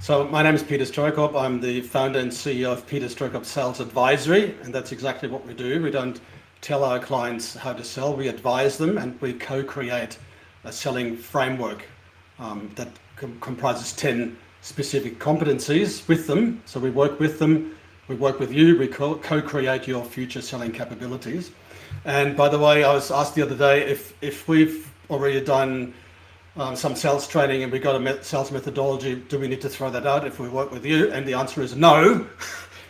So my name is Peter Stroikop. I'm the founder and CEO of Peter Stroikop Sales Advisory, and that's exactly what we do. We don't tell our clients how to sell, we advise them, and we co-create a selling framework that comprises 10 specific competencies with them. So we work with them, we work with you, we co-create your future selling capabilities. And by the way, I was asked the other day if we've already done some sales training and we got a sales methodology, do we need to throw that out if we work with you? And the answer is no,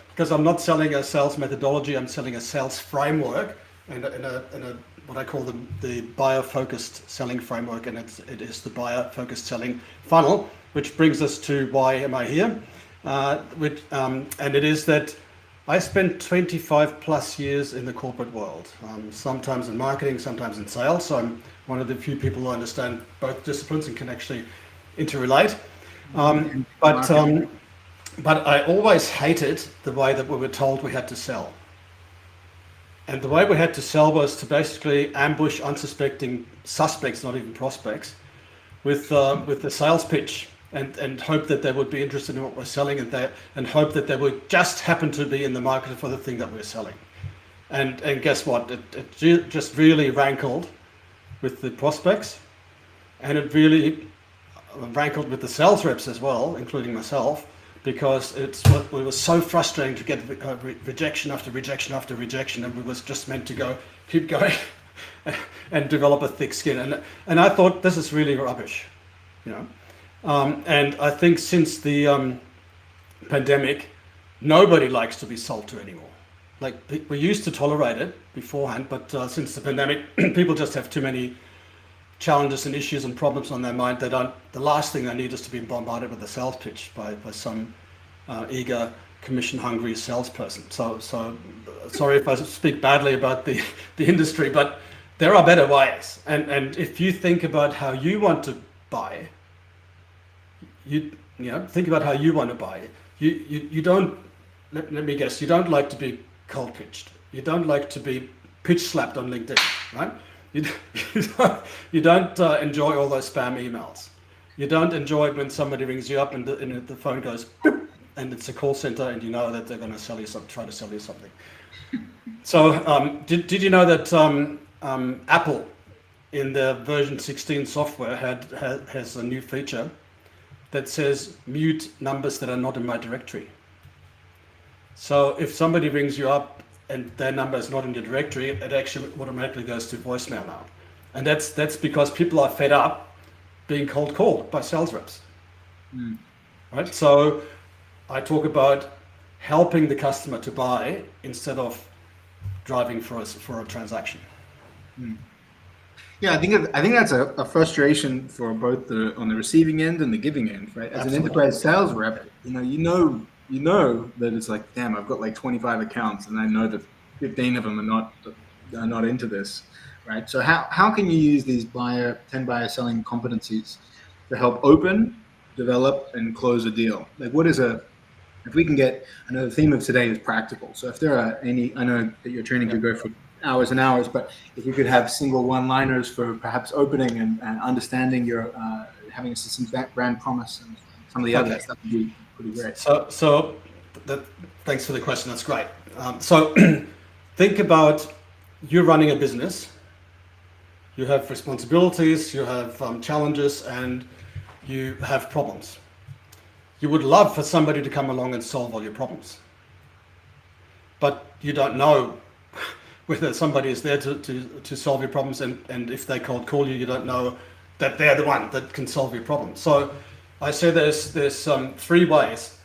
because I'm not selling a sales methodology, I'm selling a sales framework and in a what I call the buyer-focused selling framework, and it is the buyer-focused selling funnel, which brings us to why am I here? And it is that I spent 25 plus years in the corporate world, sometimes in marketing, sometimes in sales. So I'm one of the few people who understand both disciplines and can actually interrelate. But I always hated the way that we were told we had to sell. And the way we had to sell was to basically ambush unsuspecting suspects, not even prospects, with the sales pitch. And hope that they would be interested in what we're selling, and hope that they would just happen to be in the market for the thing that we're selling. And guess what? It just really rankled with the prospects, and it really rankled with the sales reps as well, including myself, because it was so frustrating to get rejection after rejection after rejection, and we was just meant to keep going and develop a thick skin. And I thought, this is really rubbish, you know. And I think since the pandemic, nobody likes to be sold to anymore. Like, we used to tolerate it beforehand, but since the pandemic, people just have too many challenges and issues and problems on their mind. The last thing they need is to be bombarded with a sales pitch by some eager, commission-hungry salesperson. So sorry if I speak badly about the industry, but there are better ways. And if you think about how you want to buy, you know, think about how you want to buy. You don't, let me guess, you don't like to be cold pitched. You don't like to be pitch slapped on LinkedIn, right? You don't enjoy all those spam emails. You don't enjoy when somebody rings you up and the phone goes boop, and it's a call center and you know that they're going to sell you something, try to sell you something. So did you know that Apple in their version 16 software has a new feature that says mute numbers that are not in my directory. So if somebody rings you up and their number is not in your directory, it actually automatically goes to voicemail now. And that's because people are fed up being cold called by sales reps. Right? So I talk about helping the customer to buy instead of driving for a transaction. Yeah, I think that's a frustration for both on the receiving end and the giving end, right? As Absolutely. An enterprise sales rep, you know that it's like, damn, I've got like 25 accounts, and I know that 15 of them are not into this, right? So how can you use these 10 buyer selling competencies to help open, develop, and close a deal? Like, if we can get, I know the theme of today is practical. So if there are any, I know that your training could go for hours and hours, but if you could have single one-liners for perhaps opening and understanding your having a systems brand promise and some of the others, that would be pretty great. So thanks for the question. That's great. So think about you running a business. You have responsibilities, you have challenges, and you have problems. You would love for somebody to come along and solve all your problems, but you don't know whether somebody is there to solve your problems, and if they cold call you, you don't know that they're the one that can solve your problem. So I say there's three ways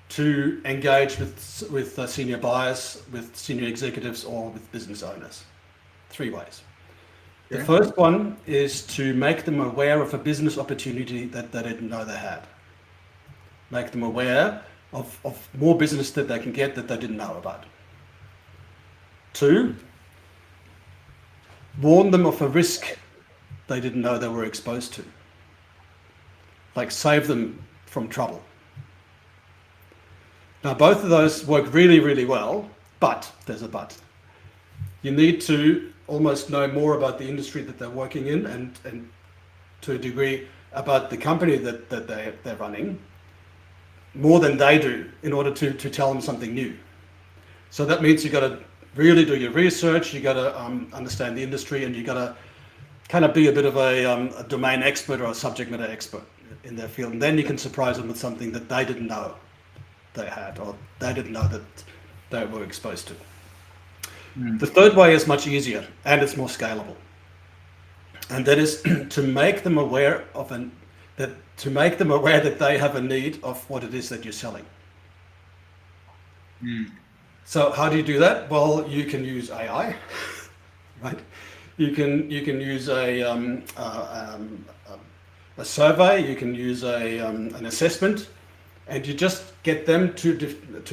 to engage with senior buyers, with senior executives, or with business owners. 3 ways. The first one is to make them aware of a business opportunity that they didn't know they had. Make them aware of more business that they can get that they didn't know about. 2, warn them of a risk they didn't know they were exposed to. Like, save them from trouble. Now, both of those work really, really well, but there's a but. You need to almost know more about the industry that they're working in and to a degree, about the company that they're running more than they do in order to tell them something new. So that means you've got to really do your research, you've got to understand the industry, and you've got to kind of be a bit of a domain expert or a subject matter expert in their field. And then you can surprise them with something that they didn't know they had, or they didn't know that they were exposed to. The third way is much easier and it's more scalable. And that is to make them aware that they have a need of what it is that you're selling. So how do you do that? Well, you can use AI, right? You can use a survey. You can use an assessment, and you just get them to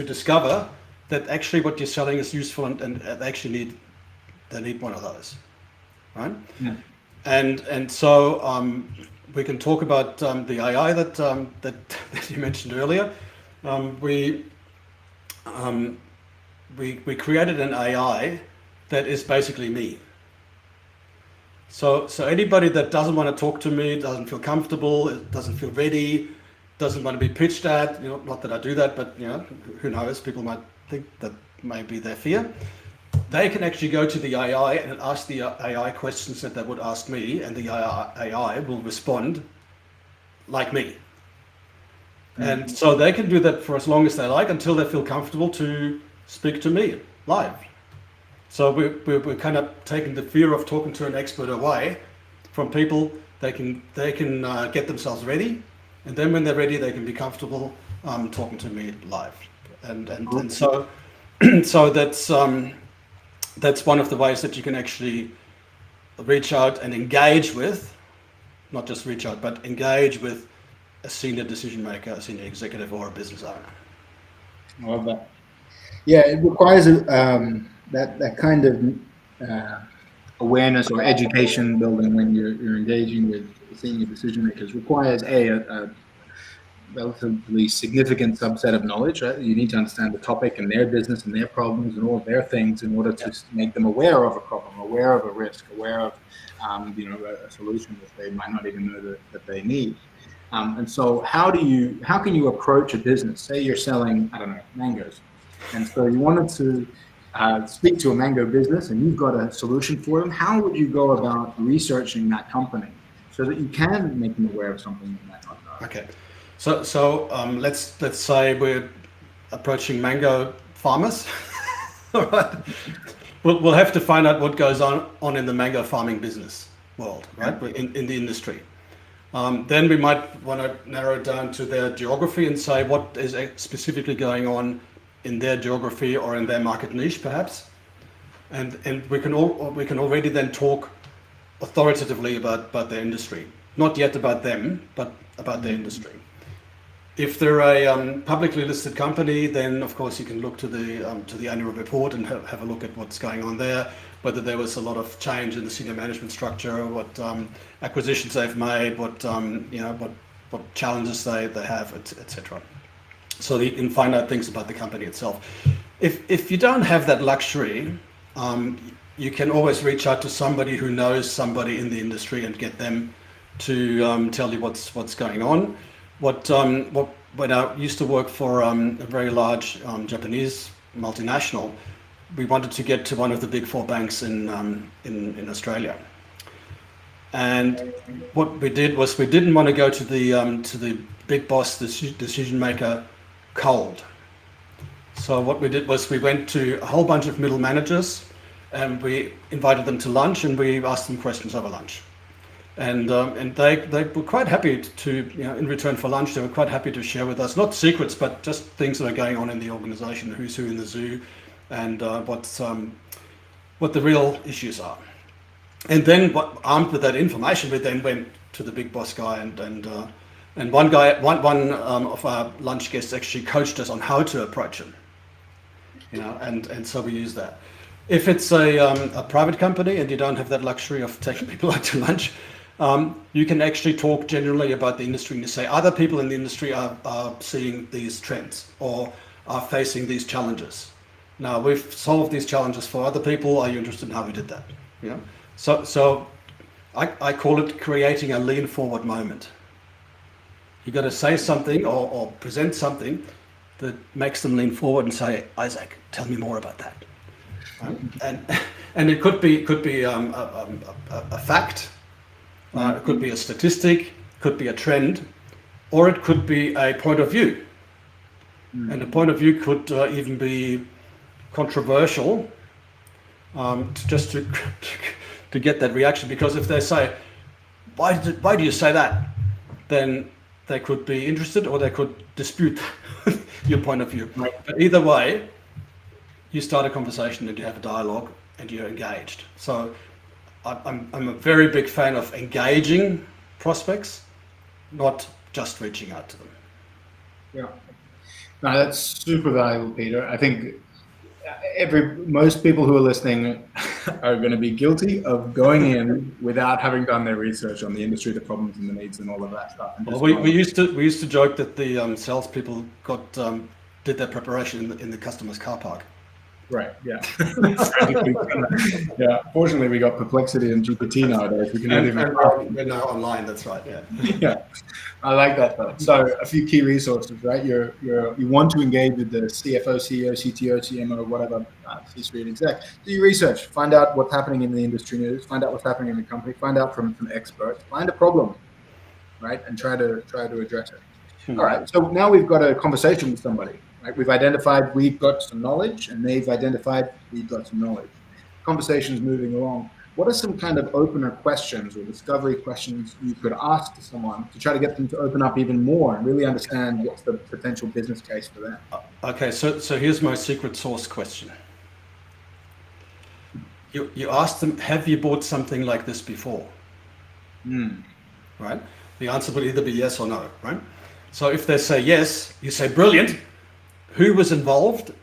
discover that actually what you're selling is useful, and they actually need one of those, right? Yeah. And so we can talk about the AI that you mentioned earlier. We created an AI that is basically me. So anybody that doesn't want to talk to me, doesn't feel comfortable, doesn't feel ready, doesn't want to be pitched at, not that I do that, but who knows, people might think that may be their fear. They can actually go to the AI and ask the AI questions that they would ask me, and the AI will respond like me. And so they can do that for as long as they like until they feel comfortable to speak to me live. So we're kind of taking the fear of talking to an expert away from people. They can get themselves ready, and then when they're ready, they can be comfortable talking to me live. And so so that's one of the ways that you can actually reach out and engage with, not just reach out, but engage with a senior decision maker, a senior executive, or a business owner. I love that. Yeah, it requires that kind of awareness or education building when you're engaging with senior decision makers. Requires a relatively significant subset of knowledge, right? You need to understand the topic and their business and their problems and all of their things in order to make them aware of a problem, aware of a risk, aware of a solution that they might not even know that they need. And so how can you approach a business? Say you're selling, I don't know, mangoes. And so you wanted to speak to a mango business and you've got a solution for them. How would you go about researching that company so that you can make them aware of something you might not know? Okay. So let's say we're approaching mango farmers. All right. We'll have to find out what goes on in the mango farming business world, right? In the industry. Then we might want to narrow it down to their geography and say what is specifically going on in their geography or in their market niche, perhaps. And we can already then talk authoritatively about their industry. Not yet about them, but about their industry. If they're a publicly listed company, then of course you can look to the annual report and have a look at what's going on there, whether there was a lot of change in the senior management structure, what acquisitions they've made, what challenges they have, etc. So you can find out things about the company itself. If you don't have that luxury, you can always reach out to somebody who knows somebody in the industry and get them to tell you what's going on. When I used to work for a very large Japanese multinational, we wanted to get to one of the big four banks in Australia. And what we did was we didn't want to go to the big boss, the decision maker, cold. So what we did was we went to a whole bunch of middle managers and we invited them to lunch and we asked them questions over lunch. And they were quite happy to, in return for lunch, they were quite happy to share with us, not secrets, but just things that are going on in the organization, who's who in the zoo, and what the real issues are. And then, armed with that information, we then went to the big boss guy, and one of our lunch guests actually coached us on how to approach him. And so we use that. If it's a private company and you don't have that luxury of taking people out to lunch, you can actually talk generally about the industry and you say other people in the industry are seeing these trends or are facing these challenges. Now we've solved these challenges for other people. Are you interested in how we did that? So I call it creating a lean forward moment. You got to say something or present something that makes them lean forward and say, Isaac, tell me more about that. Right? And it could be a fact, it could be a statistic, could be a trend, or it could be a point of view. And a point of view could even be controversial, just to get that reaction. Because if they say, why do you say that? Then they could be interested, or they could dispute your point of view. Right. But either way, you start a conversation and you have a dialogue and you're engaged. So I'm a very big fan of engaging prospects, not just reaching out to them. Yeah, no, that's super valuable, Peter. I think most people who are listening are going to be guilty of going in without having done their research on the industry, the problems and the needs, and all of that stuff. Well, we used to joke that the salespeople did their preparation in the customer's car park. Right. Yeah. Yeah. Fortunately, we got Perplexity and GPT nowadays. We can we're now online. That's right. Yeah. Yeah. I like that though. So a few key resources, right? You want to engage with the CFO, CEO, CTO, CMO, whatever, C-suite exec. Do your research. Find out what's happening in the industry news. Find out what's happening in the company. Find out from experts. Find a problem, right, and try to address it. All right. So now we've got a conversation with somebody. Right? We've identified we've got some knowledge, and they've identified we've got some knowledge. Conversation's moving along. What are some kind of opener questions or discovery questions you could ask to someone to try to get them to open up even more and really understand what's the potential business case for them? Okay, so here's my secret sauce question. You ask them, have you bought something like this before? Right? The answer will either be yes or no, right? So if they say yes, you say, brilliant. Who was involved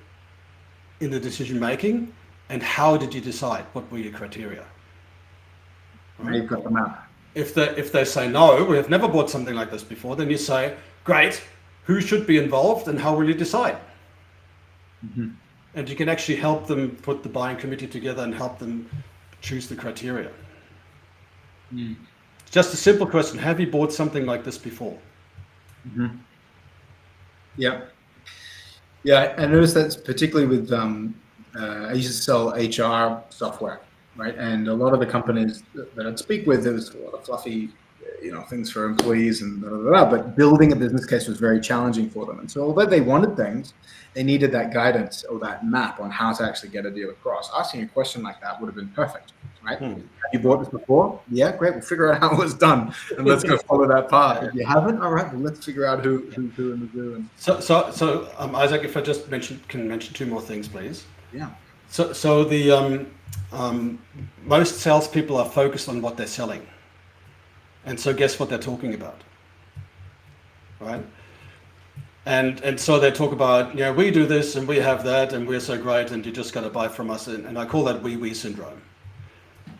in the decision making, and how did you decide? What were your criteria? Right? You've got the map. If they say no, we have never bought something like this before, then you say, great. Who should be involved, and how will you decide? And you can actually help them put the buying committee together and help them choose the criteria. It's just a simple question: have you bought something like this before? Yeah. Yeah, I noticed that's particularly with, I used to sell HR software, right? And a lot of the companies that I'd speak with, there was a lot of fluffy, things for employees and blah, blah, blah, but building a business case was very challenging for them. And so although they wanted things, they needed that guidance or that map on how to actually get a deal across. Asking a question like that would have been perfect, right? Have you bought this before? Yeah, great. We'll figure out how it was done, and let's go follow that path. If you haven't, all right, well, let's figure out who's who in the zoo. So Isaac, if I just can mention two more things, please. Yeah. So the most salespeople are focused on what they're selling, and so guess what they're talking about, right? And so they talk about, we do this and we have that and we're so great and you just got to buy from us, and I call that we syndrome.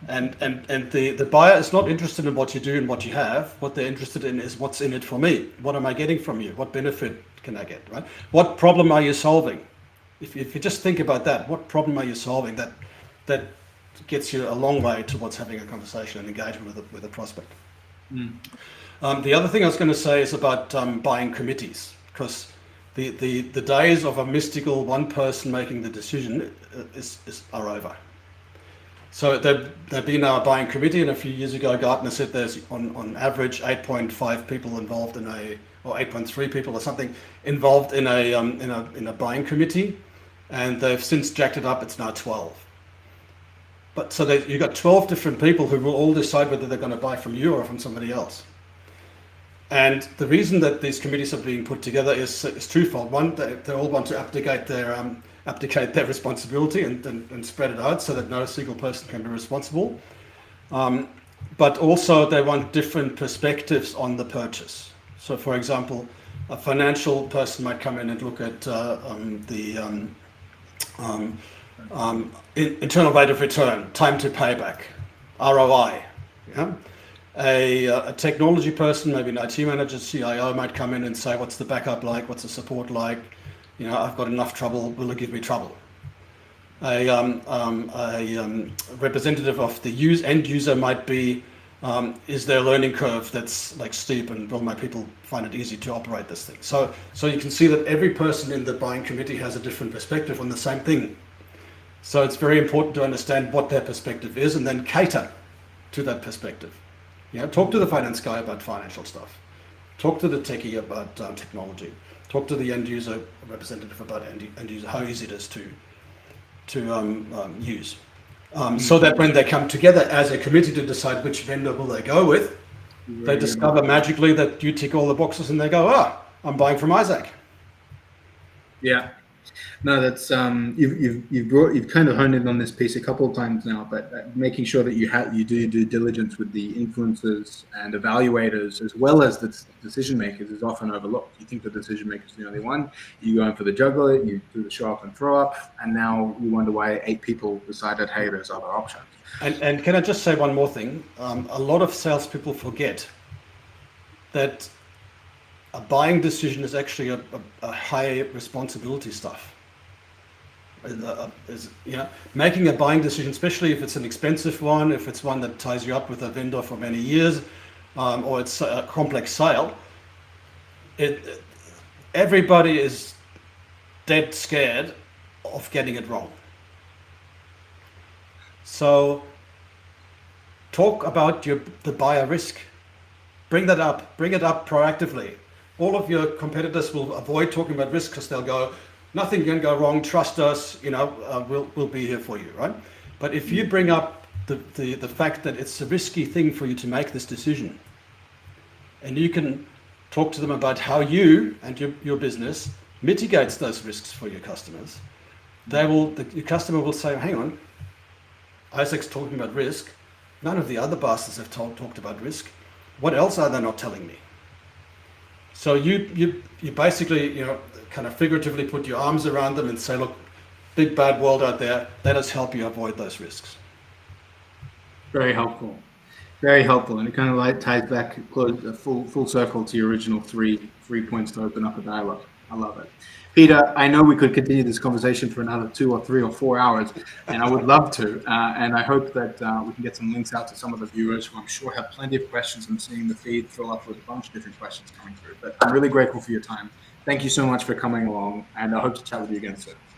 And the buyer is not interested in what you do and what you have. What they're interested in is what's in it for me. What am I getting from you? What benefit can I get, right? What problem are you solving? If you just think about that, what problem are you solving? That gets you a long way towards having a conversation and engagement with a prospect. The other thing I was going to say is about buying committees, because the days of a mystical one person making the decision are over. So there've been a buying committee, and a few years ago Gartner said there's on average 8.5 people involved or 8.3 people or something involved in a buying committee, and they've since jacked it up. It's now 12. But so you've got 12 different people who will all decide whether they're going to buy from you or from somebody else. And the reason that these committees are being put together is twofold. One, they all want to abdicate their responsibility and spread it out so that no single person can be responsible. But also they want different perspectives on the purchase. So for example, a financial person might come in and look at the internal rate of return, time to payback, ROI. Yeah? A technology person, maybe an IT manager, CIO, might come in and say, what's the backup like? What's the support like? I've got enough trouble. Will it give me trouble? A representative of the end user might be, Is there a learning curve that's like steep, and will my people find it easy to operate this thing? So you can see that every person in the buying committee has a different perspective on the same thing. So it's very important to understand what their perspective is and then cater to that perspective. Talk to the finance guy about financial stuff. Talk to the techie about technology. Talk to the end user representative about end user, how easy it is to use. So that when they come together as a committee to decide which vendor will they go with, they discover magically that you tick all the boxes and they go, I'm buying from Isaac. Yeah. No, that's you've kind of honed in on this piece a couple of times now, but making sure that you do due diligence with the influencers and evaluators as well as the decision makers is often overlooked. You think the decision maker is the only one. You go in for the juggler, you do the show up and throw up, and now you wonder why 8 people decided, hey, there's other options. And can I just say one more thing? A lot of salespeople forget that a buying decision is actually a high responsibility stuff. Making a buying decision, especially if it's an expensive one, if it's one that ties you up with a vendor for many years, or it's a complex sale, everybody is dead scared of getting it wrong. So talk about the buyer risk. Bring it up proactively. All of your competitors will avoid talking about risk because they'll go, nothing can go wrong, trust us, we'll be here for you, right? But if you bring up the fact that it's a risky thing for you to make this decision, and you can talk to them about how you and your business mitigates those risks for your customers, your customer will say, hang on, Isaac's talking about risk, none of the other bastards have talked about risk, what else are they not telling me? So you basically, kind of figuratively put your arms around them and say, look, big bad world out there, let us help you avoid those risks. Very helpful. Very helpful. And it kind of ties back full circle to your original three points to open up a dialogue. I love it. Peter, I know we could continue this conversation for another 2 or 3 or 4 hours, and I would love to. And I hope that we can get some links out to some of the viewers who I'm sure have plenty of questions. I'm seeing the feed fill up with a bunch of different questions coming through. But I'm really grateful for your time. Thank you so much for coming along, and I hope to chat with you again soon.